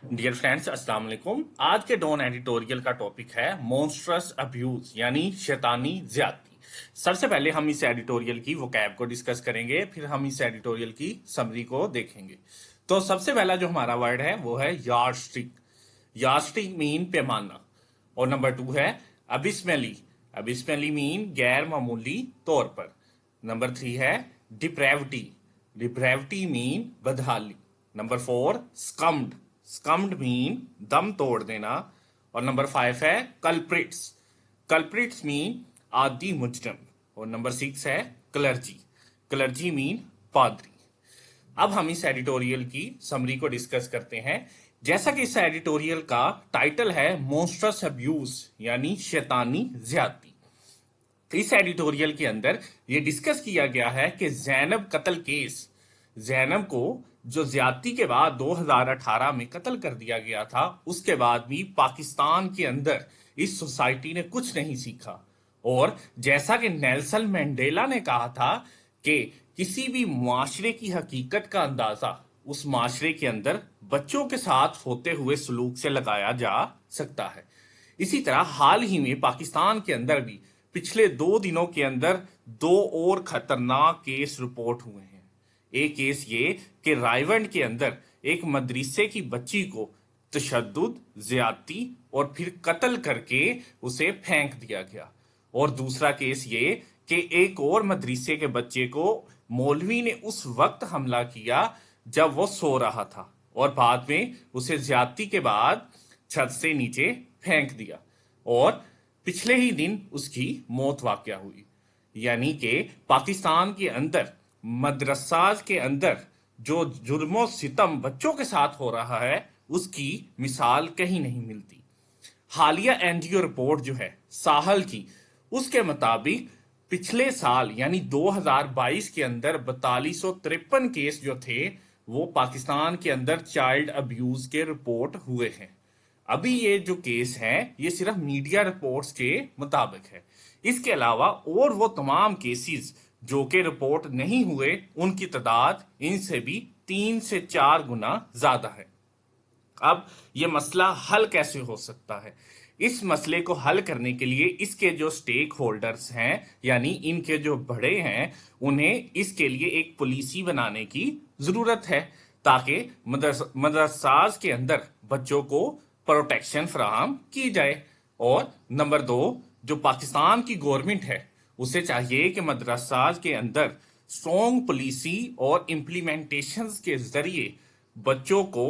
Dear friends, अस्सलाम वालेकुम। आज के डॉन एडिटोरियल का टॉपिक है मॉन्स्ट्रस अब्यूज यानी शैतानी ज्यादती। सबसे पहले हम इस एडिटोरियल की वोकैब को डिस्कस करेंगे, फिर हम इस एडिटोरियल की समरी को देखेंगे। तो सबसे पहला जो हमारा वर्ड है वो है यार्डस्टिक। यार्डस्टिक मीन पैमाना। और नंबर 2 है अबिस्मेली। अबिस्मेली मीन गैर मामूली तौर पर। नंबर 3 है डिप्रेविटी। डिप्रेविटी मीन बदहाली। नंबर 4 स्कम्ड। स्कम्ड मीन दम तोड़ देना। और नंबर 5 है कल्प्रिट्स। कल्प्रिट्स मीन आदि मुजरम। और नंबर 6 है क्लर्जी। क्लर्जी मीन पादरी। अब हम इस एडिटोरियल की समरी को डिस्कस करते हैं। जैसा कि इस एडिटोरियल का टाइटल है मॉन्स्ट्रस अब्यूज यानी शैतानी ज्यादती। इस एडिटोरियल के अंदर ये डिस्कस किया गया है कि जैनब कत्ल केस, जैनब को जो ज्यादती के बाद 2018 में कत्ल कर दिया गया था, उसके बाद भी पाकिस्तान के अंदर इस सोसाइटी ने कुछ नहीं सीखा। और जैसा कि नेल्सन मंडेला ने कहा था कि किसी भी मुआशरे की हकीकत का अंदाजा उस माशरे के अंदर बच्चों के साथ होते हुए सलूक से लगाया जा सकता है। इसी तरह हाल ही में पाकिस्तान के अंदर भी पिछले 2 दिनों के अंदर 2 और खतरनाक केस रिपोर्ट हुए हैं। एक केस ये कि रायवंड के अंदर एक मदरसे की बच्ची को तशद्दुद, ज्यादती और फिर कत्ल करके उसे फेंक दिया गया। और दूसरा केस ये कि एक और मदरसे के बच्चे को मौलवी ने उस वक्त हमला किया जब वो सो रहा था और बाद में उसे ज्यादती के बाद छत से नीचे फेंक दिया और पिछले ही दिन उसकी मौत वाकया हुई। यानी कि पाकिस्तान के अंदर मदरसाज के अंदर जो जुर्मो सितम बच्चों के साथ हो रहा है उसकी मिसाल कहीं नहीं मिलती। हालिया एनजीओ रिपोर्ट जो है साहल की, उसके मुताबिक पिछले साल यानी 2022 के अंदर 4253 केस जो थे वो पाकिस्तान के अंदर चाइल्ड अब्यूज के रिपोर्ट हुए हैं। अभी ये जो केस हैं ये सिर्फ मीडिया रिपोर्ट्स के मुताबिक है। इसके अलावा और वो तमाम केसेस जो कि रिपोर्ट नहीं हुए उनकी तादाद इनसे भी 3 से 4 गुना ज्यादा है। अब ये मसला हल कैसे हो सकता है? इस मसले को हल करने के लिए इसके जो स्टेक होल्डर्स हैं यानी इनके जो बड़े हैं उन्हें इसके लिए एक पॉलिसी बनाने की जरूरत है ताकि मदरसाज के अंदर बच्चों को प्रोटेक्शन फराहम की जाए। और नंबर 2, जो पाकिस्तान की गवर्नमेंट है उसे चाहिए कि मदरसाज के अंदर स्ट्रॉन्ग पॉलिसी और इम्प्लीमेंटेशन के जरिए बच्चों को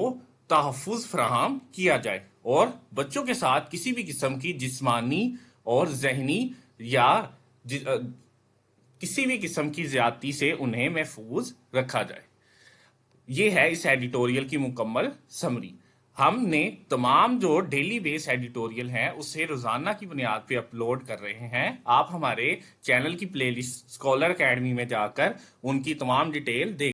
तहफ़्फ़ुज़ फराहम किया जाए और बच्चों के साथ किसी भी किस्म की जिस्मानी और जहनी या किसी भी किस्म की ज्यादती से उन्हें महफूज रखा जाए। ये है इस एडिटोरियल की मुकम्मल समरी। हमने तमाम जो डेली बेस एडिटोरियल हैं उसे रोजाना की बुनियाद पे अपलोड कर रहे हैं। आप हमारे चैनल की प्लेलिस्ट स्कॉलर एकेडमी में जाकर उनकी तमाम डिटेल देख